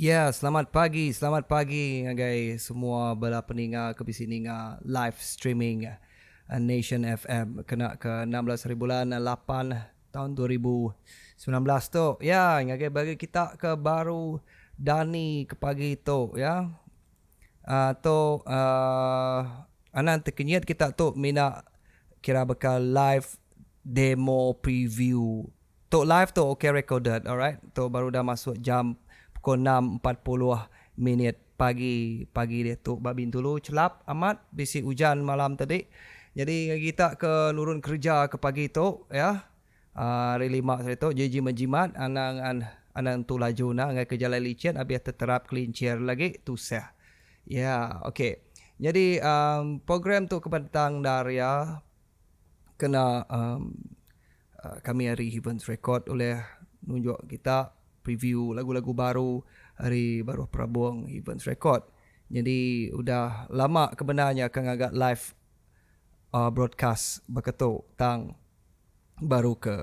Ya, selamat pagi guys semua bala pendengar ke sini live streaming Nation FM kena ke 16 bulan 8 tahun 2019 tu. Ya, ngagai bagi kita ke baru Dani ke pagi tu ya. Anan terkenyat kita tu mina kira bakal live demo preview. Tu live tu okay recorded, alright. Tu baru dah masuk jam pukul 6.40 pagi dia tu babin dulu celap amat bisi hujan malam tadi. Jadi kita ke nurun kerja ke pagi tu ya. Hari 5 hari tu jadi menjimat anang tu laju nak ngai kerja licin habis terterap kelincir lagi tu sah. Ya, okey. Jadi program tu kebentang Daria kena kami hari Events Record oleh nunjuk kita preview lagu-lagu baru hari baru Prabuang Events Record. Jadi udah lama kebenarnya akan agak live broadcast beketu tang baru ke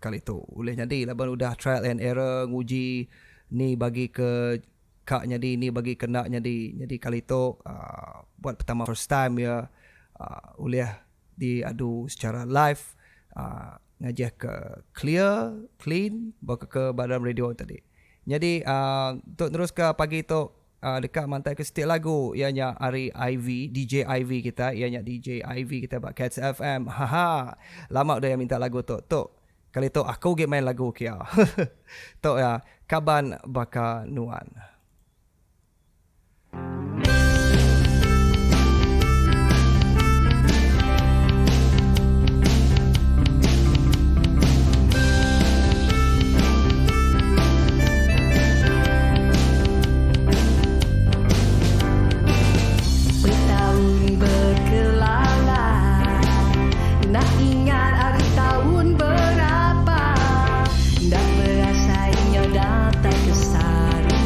kali tu. Oleh jadi laban udah trial and error nguji ni bagi ke kak jadi ni bagi kena jadi kali tu buat pertama first time ya oleh diadu secara live ngajak ke clean bawa ke badan radio tadi. Jadi untuk terus ke pagi tu dekat mantai ke setiap lagu ianya hari DJ IV kita ianya DJ IV kita buat Cats FM. Lama dah yang minta lagu tu. Kali tu aku ge main lagu kia. Tu ya Kaban Baka Nuan. Datang ke sari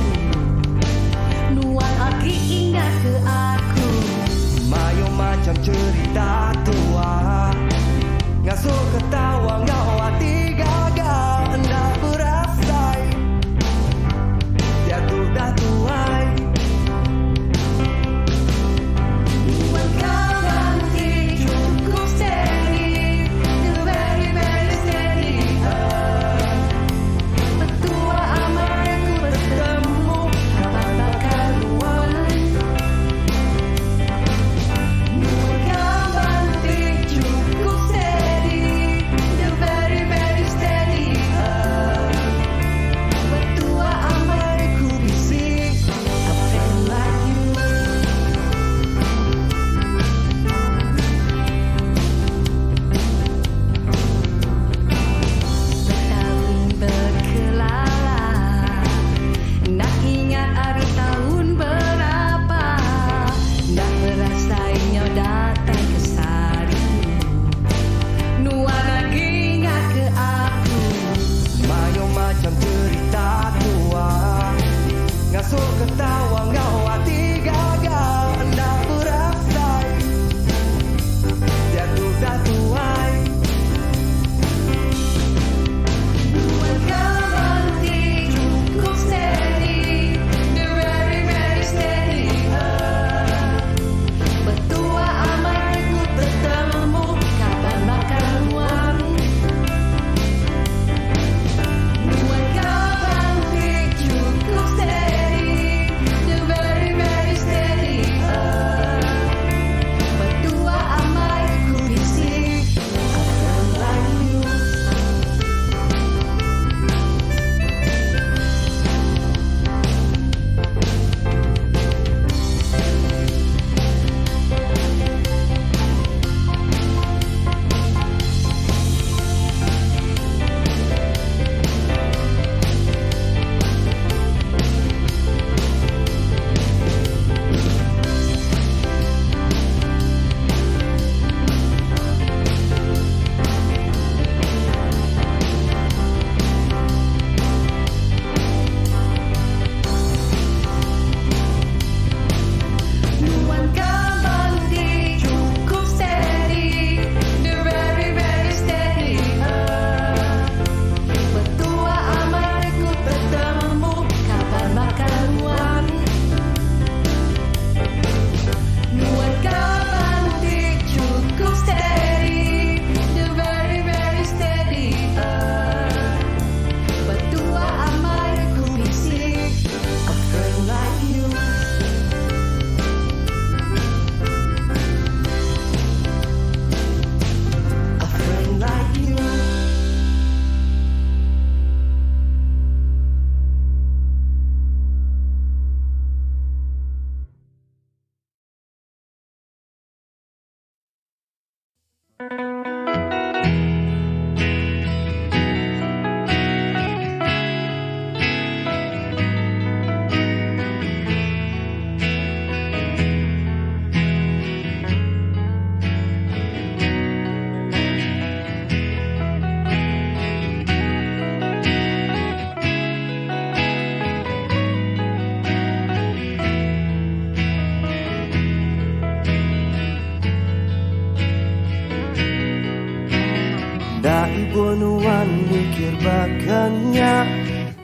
bunuan mikir bakannya,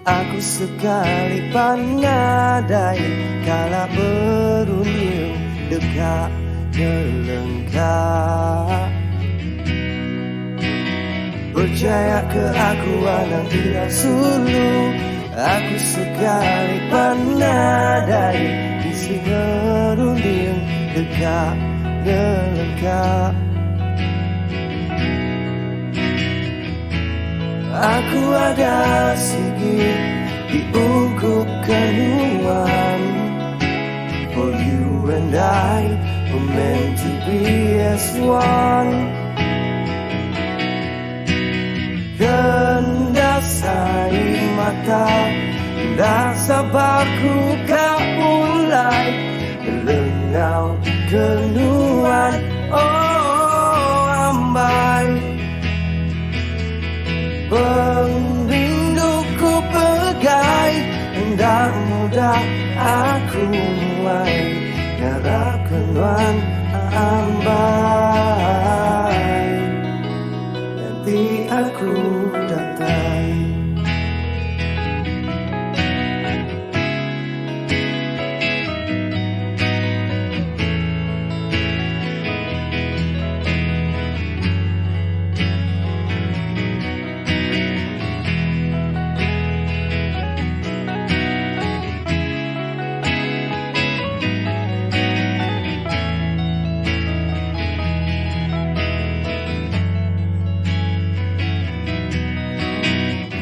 aku sekali panadai kala berunding dekat gelengkap. Percaya ke aku anak tidak sulu, aku sekali panadai isi berunding dekat gelengkap. Aku ada sikit di ungkup kenuan. For you and I were meant to be as one. Kendasai mata, dah sabarku kau mulai lengau kenuan. Oh ambai, perinduku pegai, hendak mudah aku mulai nyarap kenuan ambai. Nanti aku datang.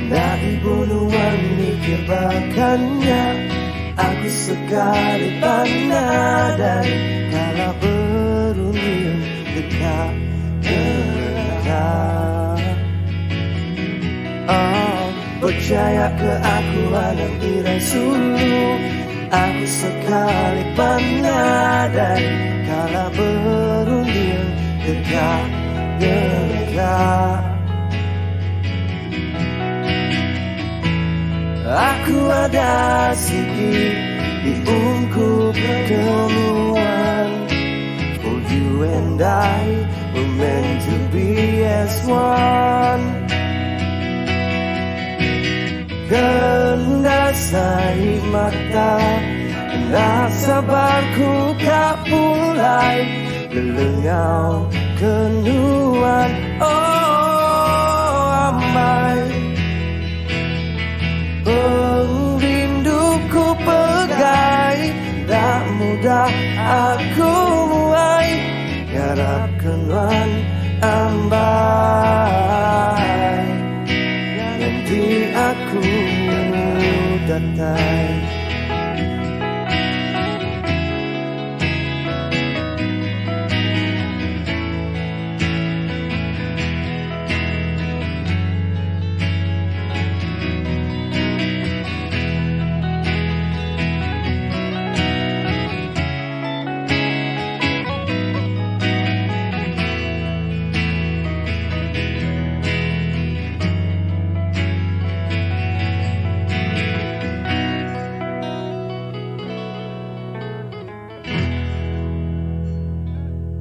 Dari bunuan mikir bakannya, aku sekali panadai kala berunding dekat gelengkap. Oh, percaya ke aku anak tirai sulu, aku sekali panadai kala berunding dekat gelengkap. Aku ada sikit di ungkup kenuan. For you and I were meant to be as one. Kendasai mata, hendak sabarku kau mulai lelengau kenuan. Oh amai, perinduku pegai, tak mudah aku mulai garap kenuan ambai. Nanti aku datang.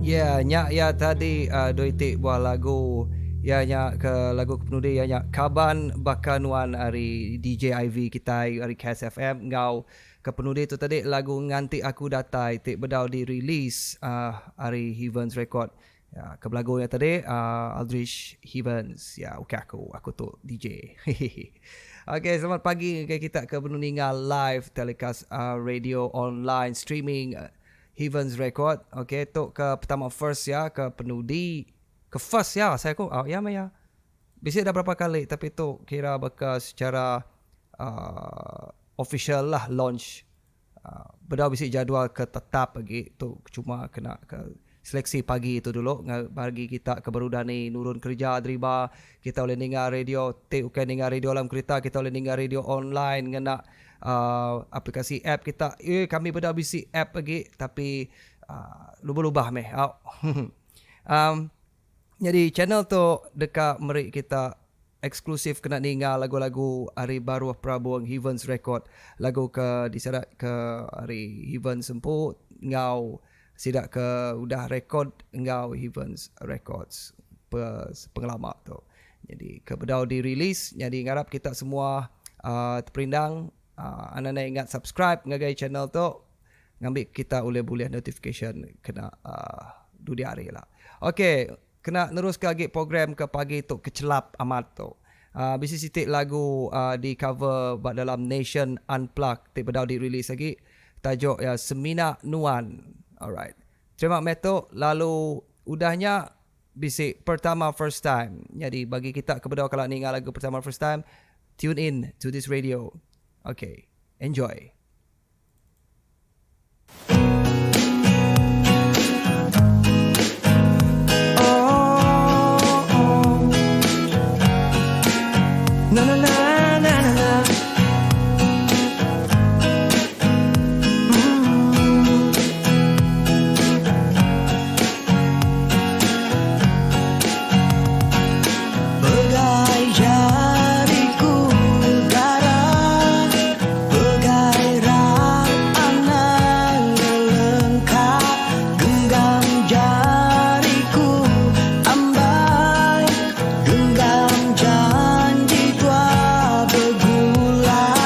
Ya, nyak ya tadi doitik buah lagu ya nyak ke lagu kepenudi ya nyak Kaban Bakanuan hari DJ IV kita hari Cash FM ngau kepenudi tu tadi lagu nganti aku datai tik bedau di release hari Heavens Record. Ya, ke lagunya tadi Aldrich Heavens. Ya, okey aku tu DJ. Okey, selamat pagi kita ke penundingan live telecast radio online streaming Heavens Record. Okay, tu ke pertama first ya, ke penudi. Ke first ya, saya kok. Ya, Maya. Biasa dah berapa kali, tapi tu kira bakal secara official lah launch. Bedau bisik jadual ke tetap lagi. Tu cuma kena ke seleksi pagi tu dulu. Bagi kita keberudan ni nurun kerja deriba. Kita boleh dengar radio. Bukan dengar radio dalam kereta. Kita boleh dengar radio online. Ngena aplikasi app kita. Kami bedau bisik app lagi. Tapi lubah-lubah meh. Jadi channel tu dekat merik kita eksklusif kena dengar lagu-lagu hari baru Prabuang Heavens Record. Lagu ke diserat ke hari Heavens Semput. Ngau sidak ke udah record ngau Heavens Records pengalaman tu. Jadi kebedau dirilis. Jadi ngarap kita semua terperindang. Anda ingat subscribe ngagai channel tu. Ngambil kita boleh notification kena dudi hari lah. Okay, kena terus ke lagi program ke pagi tu kecelap amat tu. Bisi sitik lagu di cover dalam Nation Unplugged tik bedau dirilis lagi. Tajuk ya Semina Nuan. Alright. Terima Meto. Lalu udahnya bisik pertama first time. Jadi bagi kita kebedau kalau ni lagu pertama first time, tune in to this radio. Okay. Enjoy. Na na na na na na. Bagai jariku darah, bagai rak angan lengkap, genggam jariku ambai, genggam janji tua bergulai.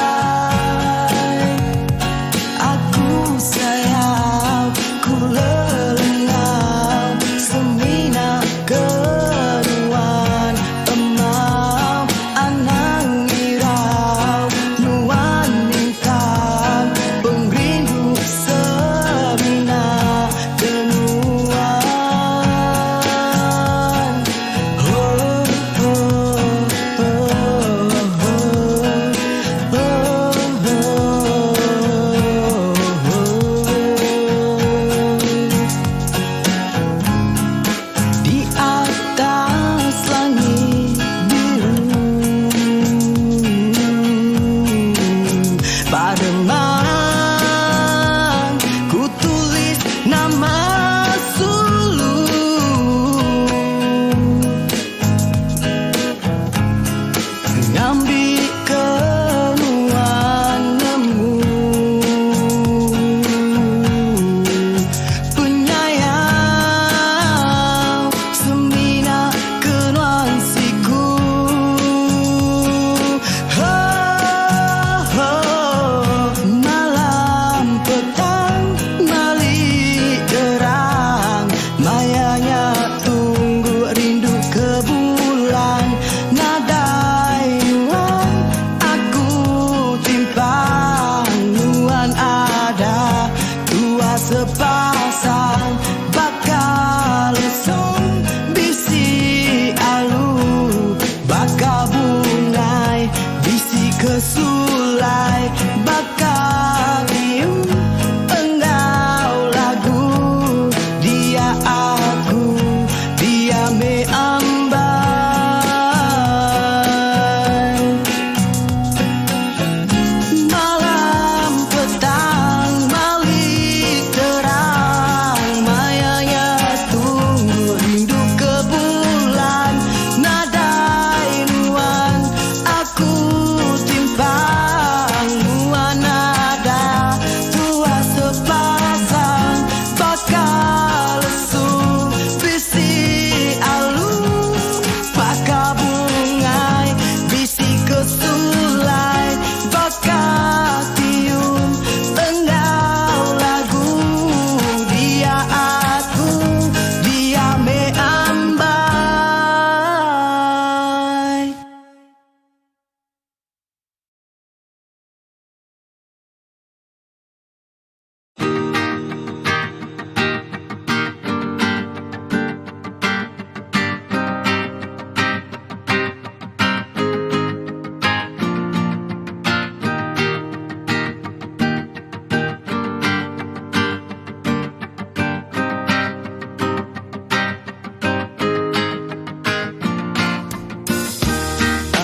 Aku sayang, ku lelengau, semina keruan emau, anang irau, nuan bintang, pengrindu semina kenuan. Oh, oh, oh, di atas langit biru, Pademan ku tulis nama Sulu, ngambil kenuan nemu, penyayang semina kenuan siku. Malam petang malik terang, mayanya tunggu rindu ke bulan. Nadai nuan aku timpang, nuan ada tua sepasang, bakal lesung bisi alu, bakal bungai bisi kesulai, bakal tium enggau lagu, dia aku, dia me ambai. Malam petang malik terang, mayanya tunggu rindu ke bulan. Nadai nuan aku timpang, nuan ada tua sepasang, bakal lesu bisi alu, bakal bungai bisi kesulai, bakal tium enggau lagu, dia aku, dia me ambai.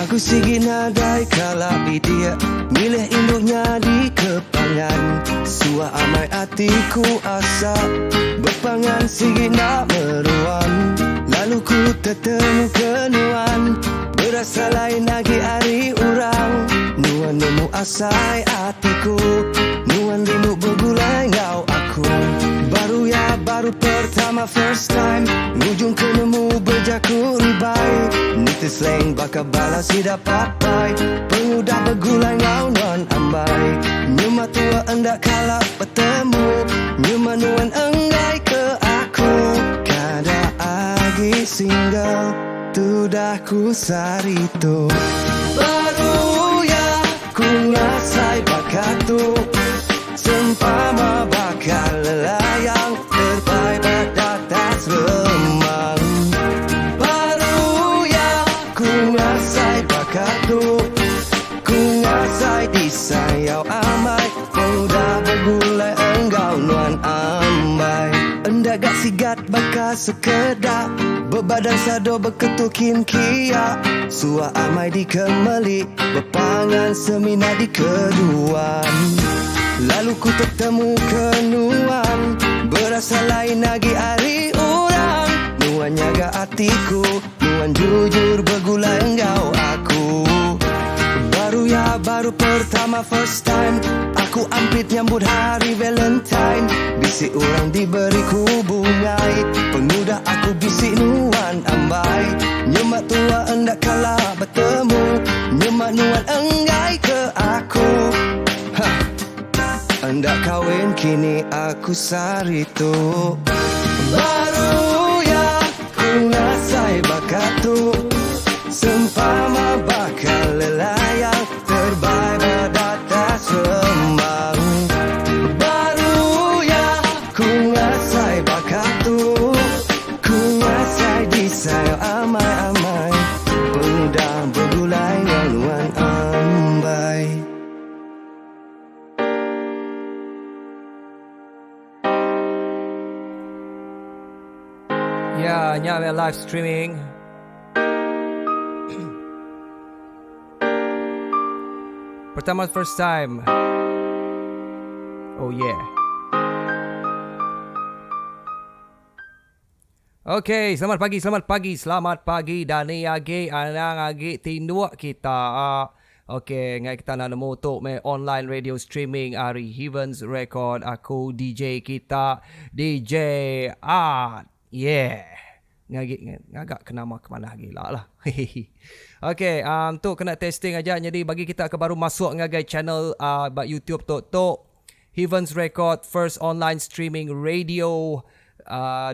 Aku sigi nadai kalap di dia, milih induknya di kepangan. Sua amai hatiku asa, berpangan sigi nak meruan. Lalu ku ketemu kenuan, berasa lain lagi hari urang. Nuan nemu asai hatiku, nuan rindu bergulai ngau aku. Baru pertama first time, ngujung kenemu berjaku ribai. Nitis slang bakal balas tidak papai. Pengudah bergulai ngau nuan ambai. Nyuma tua endak kalah bertemu. Nyuma nuan enggai ke aku. Kada agi single tu dah ku sarito. Baru ya ku ngasai bakat tu. Sempama bakal lelayang terbai badatas remang. Baru ya ku ngasai bakat tu. Ku ngasai disayau amai. Mudah bergulai enggau nuan ambai. Endak gak sigat bakal sekedap. Berbadan sado berketukin kia. Suah amai di kemeli. Berpangan semina di keduan. Lalu ku bertemu kenuan. Berasa lain lagi hari orang. Nuan nyaga hatiku. Nuan jujur bergulai engkau aku. Baru pertama first time. Aku ampit nyambut hari Valentine. Bisik orang diberiku bungai. Pengudah aku bisik nuan ambai. Nyemak tua endak kalah bertemu. Nyemak nuan enggai ke aku. Hendak kahwin kini aku sarito. Baru ya ku ngasai bakat tu. Sempama bakal lelayang terbai badatas remang. Baru ya ku ngasai bakat tu. Ku ngasai disayau amai-amai. Pengudah bergulai nuan ambai. Ya, nya live streaming. Pertama first time. Oh yeah. Okay, selamat pagi Dani agi anang agi tinduk kita. Okay, ngai kita nak nemu tok me online radio streaming Ari Heavens Record. Aku DJ kita DJ Art. Yeah. Ngagak kenama kemana gila lah. Okay, tu kena testing aja. Jadi bagi kita ke baru masuk ngagai channel YouTube tok Heavens Record, first online streaming radio.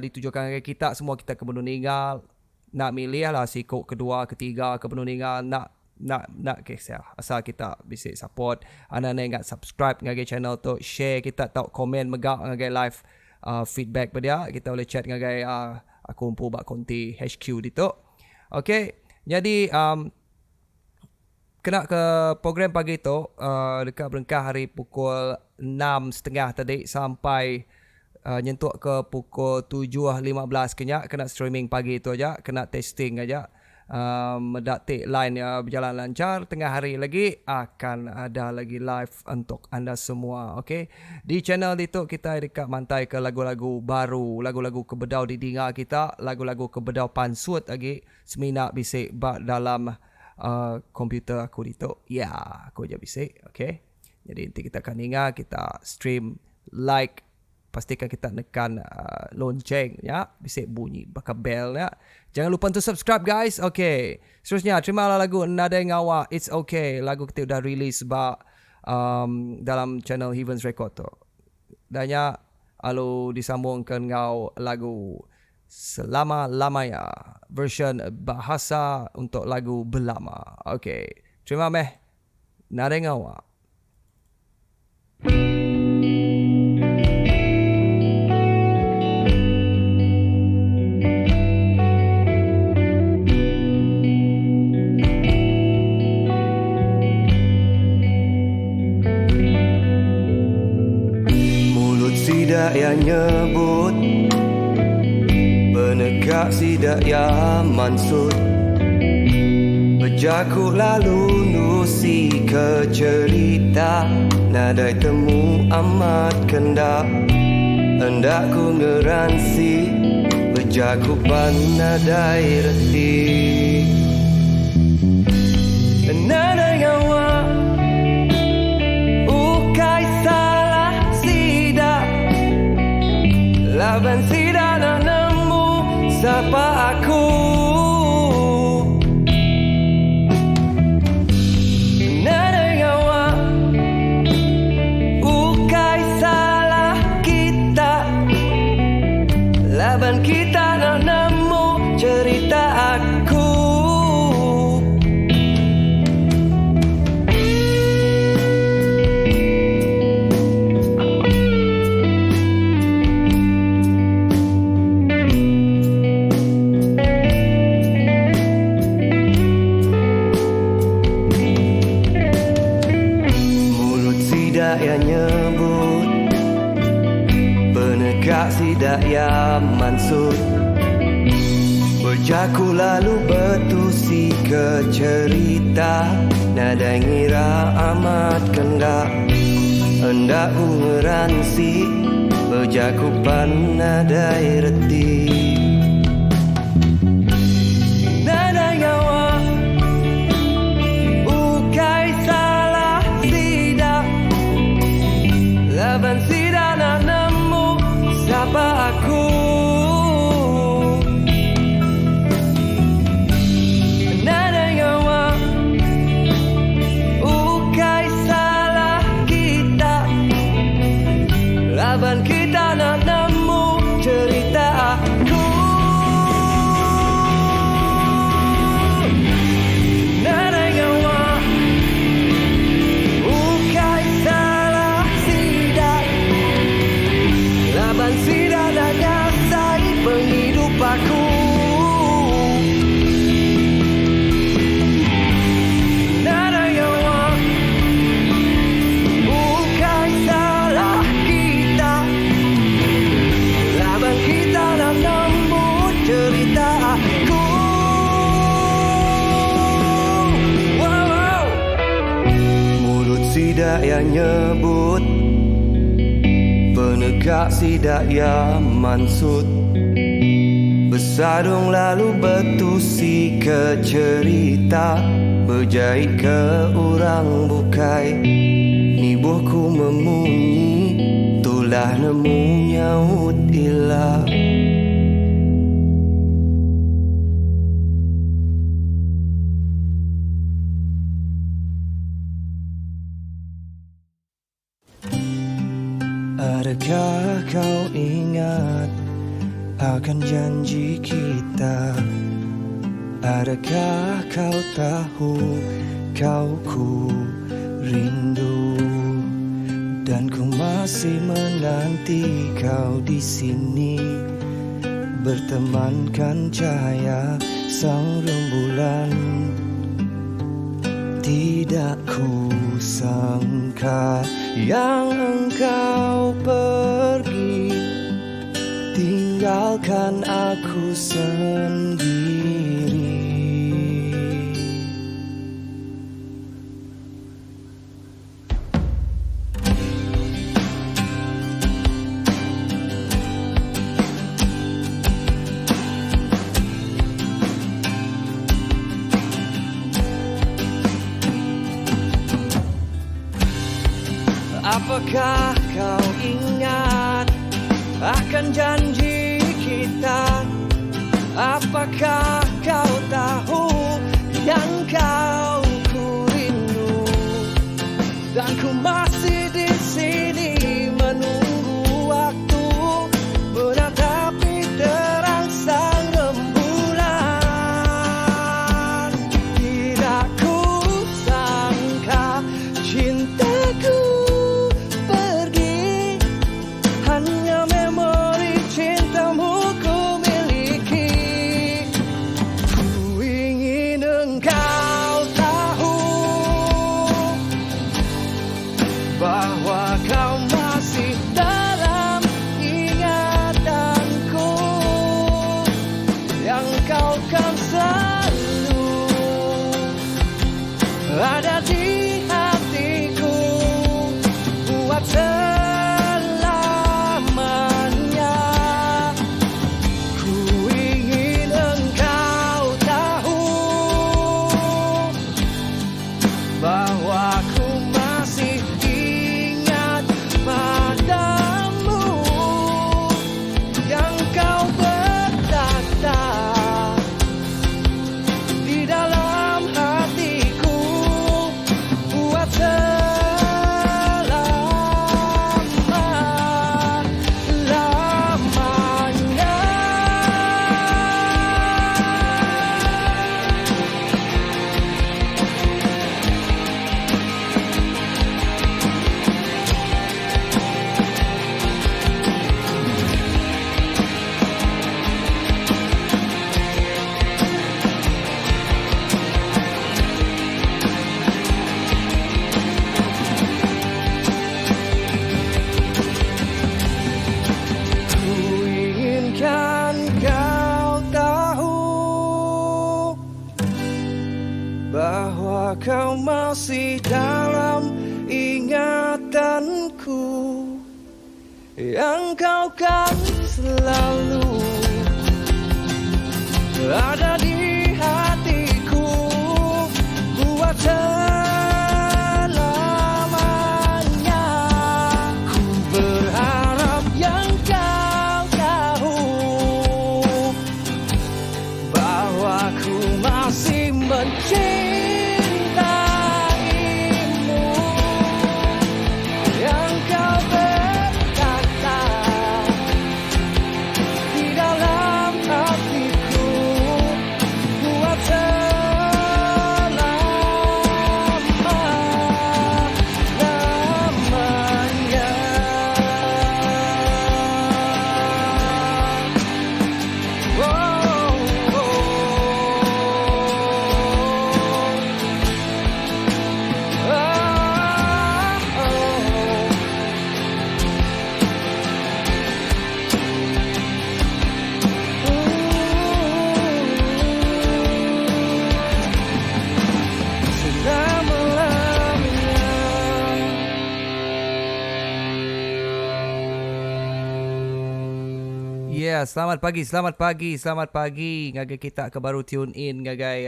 Ditujukan ngagai kita semua kita ke meninggal. Nak milih lah sikok kedua, ketiga ke meninggal nak kisah. Asal kita bisa support. Anak-anak ingat subscribe ngagai channel tu, share kita tahu komen megak ngagai live feedback pada kita boleh chat ngagai aku umpu bak konti HQ itu. Okay, jadi kena ke program pagi tu dekat berengkah hari pukul 6.30 tadi sampai nyentuk ke pukul 7.15 kena streaming pagi tu aja, kena testing aja. Mendatik line berjalan lancar. Tengah hari lagi akan ada lagi live untuk anda semua. Okay, di channel itu kita dekat mantai ke lagu-lagu baru, lagu-lagu kebedau di dengar kita, lagu-lagu kebedau pansut lagi seminak bisik bak dalam komputer aku itu. Ya, aku je bisik. Okay, jadi nanti kita akan ingat kita stream like. Pastikan kita tekan lonceng ya, bisik bunyi bakal bell ya. Jangan lupa untuk subscribe guys. Okay, seterusnya terimalah lagu Nada Ngawa It's Okay. Lagu kita dah release dalam channel Heavens Record tu. Dan ya lalu disambungkan ngau lagu Selama-lamanya version bahasa untuk lagu Belama. Okay, terima meh Nada Ngawa. Sidak yang nyebut, penegak sidak yang mansut, berjakuk lalu nusi ke cerita, nadai temu amat kendak. Hendak ku ngeransi, berjakuk ban nadai reti. Nadai ngawa ukai salah sidak, laban sidak nak nemu siapa aku. Laban kita nak nemu cerita aku. Mulut sidak yang nyebut, penegak sidak yang mansut. Berjaku lalu bertusi ke cerita, nada ngira amat kendak. Hendak ungeransi, berjaku pan nada reti. Nada nyawa, bukai salah sidak. Laban sidak nak nemu siapa aku. Nada nyawa, bukai salah kita. Laban kita nak nemu cerita aku. Nada nyawa, bukai salah sidak. Laban sidak dah nyasai penghidup aku. Nada nyawa, bukai salah kita. Laban kita nak nemu cerita aku. Wow, wow. Mulut sidak yang nyebut, penegak sidak yang mansut. Bersarung lalu bertusi ke cerita, berjahit ke orang bukai. Nibuhku memunyi, tulah nemu nyaut ilah. Adakah kau ingat akan janji kita? Adakah kau tahu kau ku rindu, dan ku masih menanti kau di sini, bertemankan cahaya sang rembulan. Tidak ku sangka yang engkau pergi, tinggalkan aku sendiri. Apakah kau ingat akan janji kita? Apakah kau tahu yang kau ku rindu, dan ku masih di sini menunggu waktu menatapi terang sang rembulan. Tidak ku sangka cintaku hanya memori cintamu ku miliki. Ku ingin engkau tahu kau masih dalam ingatanku, yang kau kan selalu ada di hatiku buat selamanya. Ku berharap yang kau tahu bahwa ku masih mencintaimu, yang kau berkata di dalam hatiku buat selama-lamanya. Oh, oh, Yeah, selamat pagi. Ngagai kita ke baru tune in ngagai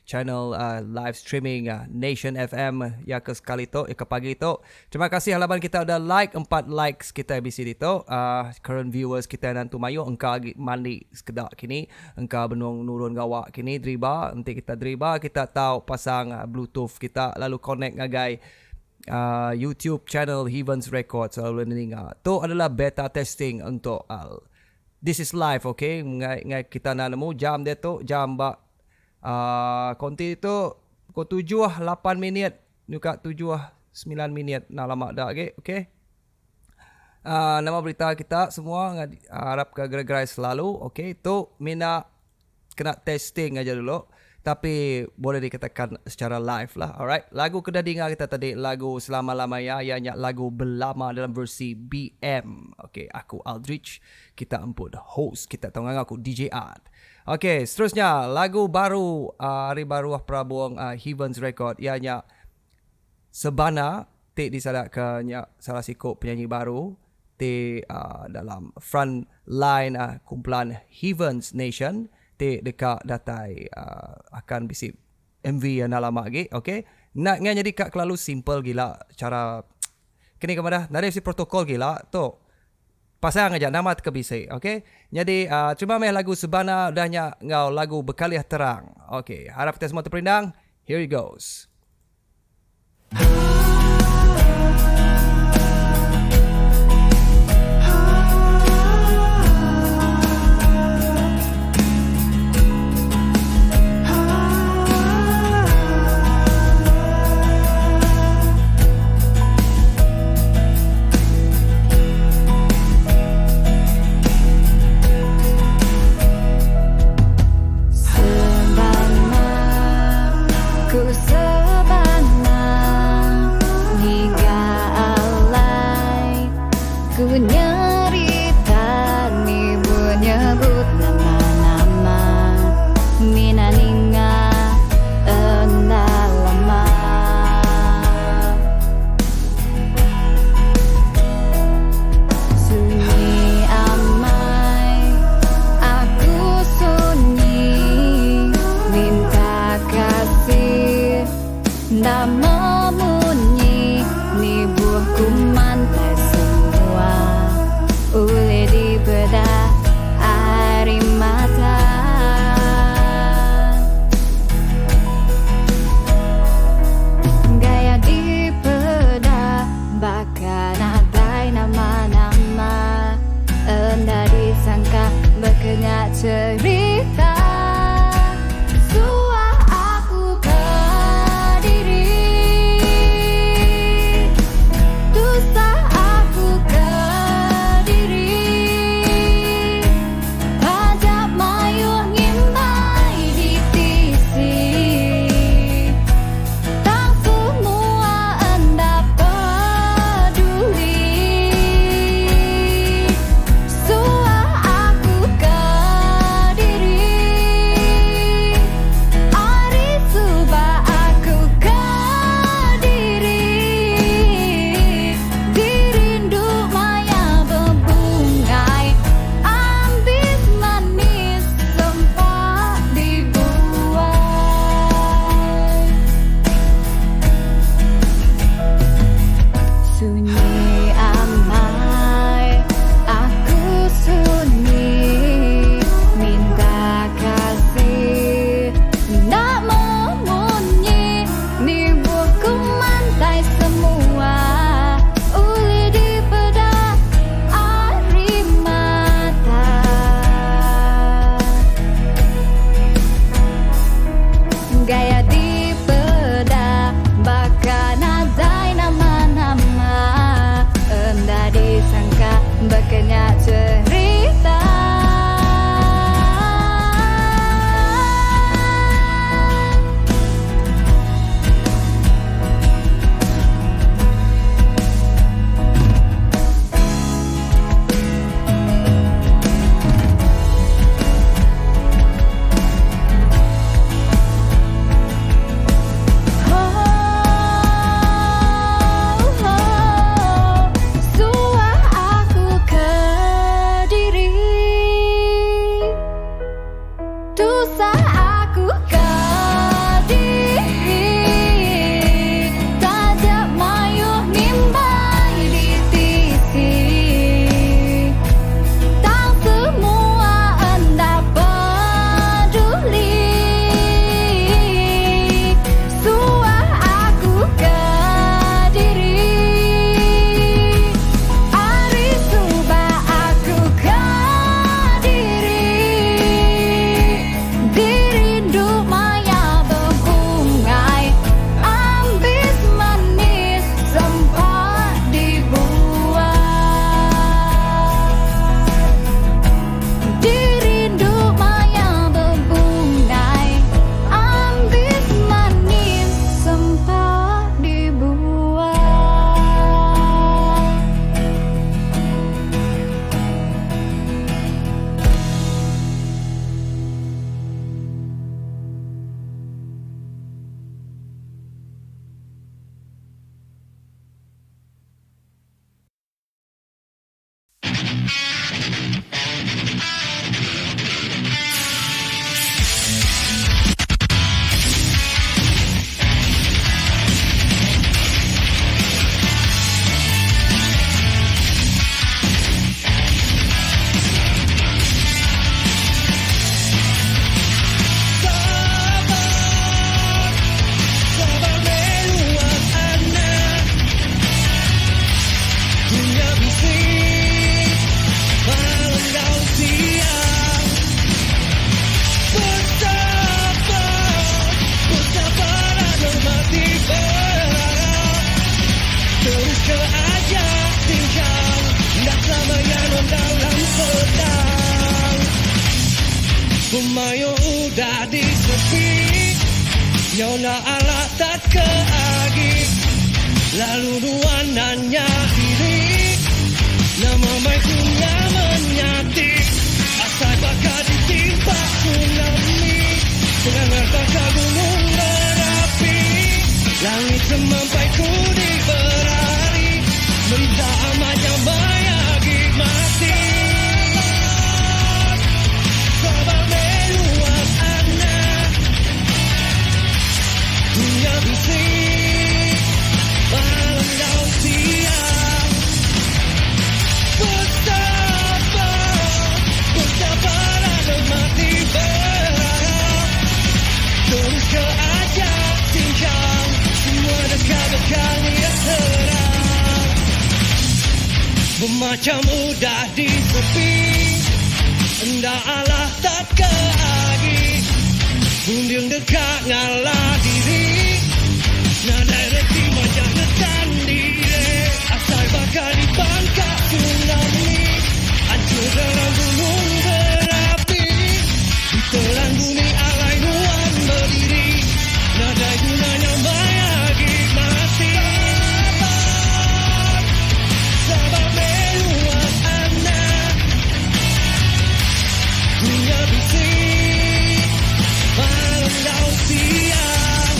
channel live streaming Nation FM ya ke sekali tu, ya ke pagi tu. Terima kasih halaman kita udah like 4 likes kita BC tu. Current viewers kita nantu mayu engkau mandi sekedak kini, engkau benung nurun gawak kini driba, nanti kita driba kita tahu pasang Bluetooth kita lalu connect ngagai YouTube channel Heavens Records selalu ninga. Tu adalah beta testing untuk this is live, okay? Ngai kita nak nemu jam dia tu, jam bak konti tu ko 7-8 minit, nuka 7-9 minit nak lama dah, okay? Nama berita kita semua harap ke gerai-gerai selalu, okay? Tu mina kena testing aja dulu. Tapi boleh dikatakan secara live lah, alright. Lagu kita dengar kita tadi lagu Selama-lamanya, ianya lagu Berlama dalam versi BM. Okay, aku Aldrich, kita ampun host, kita tengah aku DJ Art. Okay, seterusnya lagu baru hari baru Prabuang Heavens Record, ianya Sebana, tik disadakkan salah siku penyanyi baru ti dalam front line kumpulan Heavens Nation. Dekat datai akan bisi MV yang nak lama lagi, okay? Nak jadi kak kelalu simple gila cara kini kepada nari si protokol gila tu pasang aja nama ke bisi, okay? Jadi cuma meh lagu Sebana udahnya ngau lagu Bekaliah Terang, okay? Harap kita semua terperindang. Here it goes. Diri Mayo udah di sepi, Nyona ala tak keagi. Lalu dua nanya diri, nama mai punya menyati. Asal bakal ditimpa tsunami, dengan harta gunung berapi. Langit semampai ku diberari, berita amatnya bayagi mati. Sabar meluap anak, dunia bisik, malam dan siang. Bersabar dan mati berharap. Terus ke ajak cincang, semua dekat berkali terang. Bermacam udah di sepi, hendak Allah tak keagi. Gundiang dekat ngalah diri, nadai reti macam netan diri. Asal bakal dibangkak tsunami, hancur dalam gunung berapi. Ditelan bumi alai ruang berdiri, nadai gunanya bayagi mati. Sabar meluap anak, dunia bisik, malam dan siang.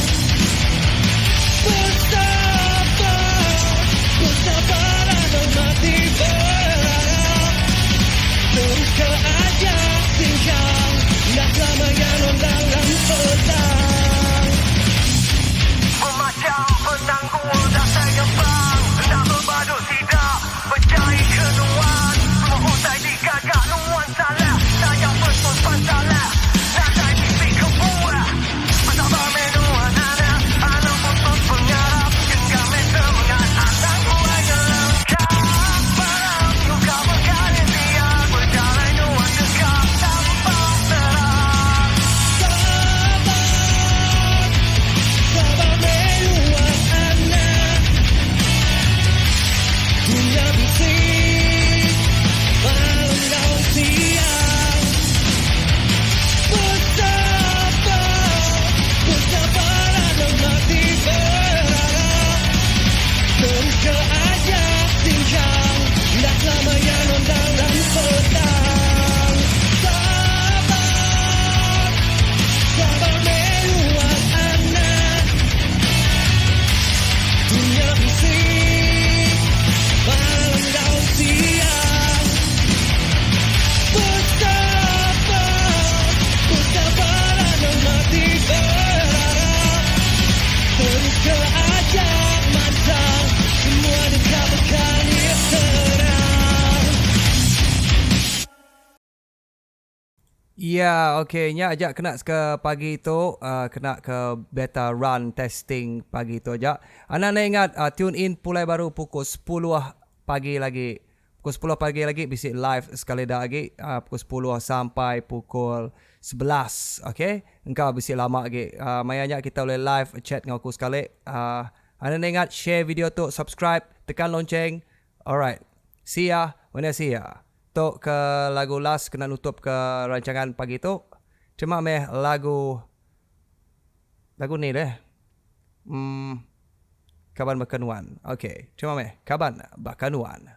Bersabar dan mati berharap. Terus ke ajak cincang, tak lama yang dalam petang. Memacam penangguh dah tergembang, hendak berbadut tidak berjaya kenuan. Semua usai digagak nuan salah, sayang betul pasalah. Nadai mimpi kebuah, bersabar menuan anak, anak pun pengarap. Genggam semangat anak buahnya lengkap. Malam juga berkali siang, berjalan nuan dekat tanpa terang. Sabar meluap anak, dunia bisik, malam dan siang. Bersabar dan mati berharap. Terus ke ajak cincang, tak lama yang dalam petang. Sabar meluap anak, dunia bisik, malam dan siang. Bersabar dan mati berharap. Terus ke ajak matang, semua dekat berkali terang. Ya, okey. Nya ajak kena ke pagi tu, kena ke beta run testing pagi tu ajak. Anda nak ingat tune in pulai baru pukul 10 pagi lagi. Pukul 10 pagi lagi bisik live sekali dah lagi. Pukul 10 sampai pukul 11. Okey. Engkau bisik lama lagi. Mayanya kita boleh live chat dengan aku sekali. Anda nak ingat share video tu, subscribe, tekan lonceng. Alright. See ya. When I see ya. Tok ke lagu last kena nutup ke rancangan pagi tu. Cuma lagu ni deh. Kaban Bakanuan. Okay. Cuma Kaban Bakanuan.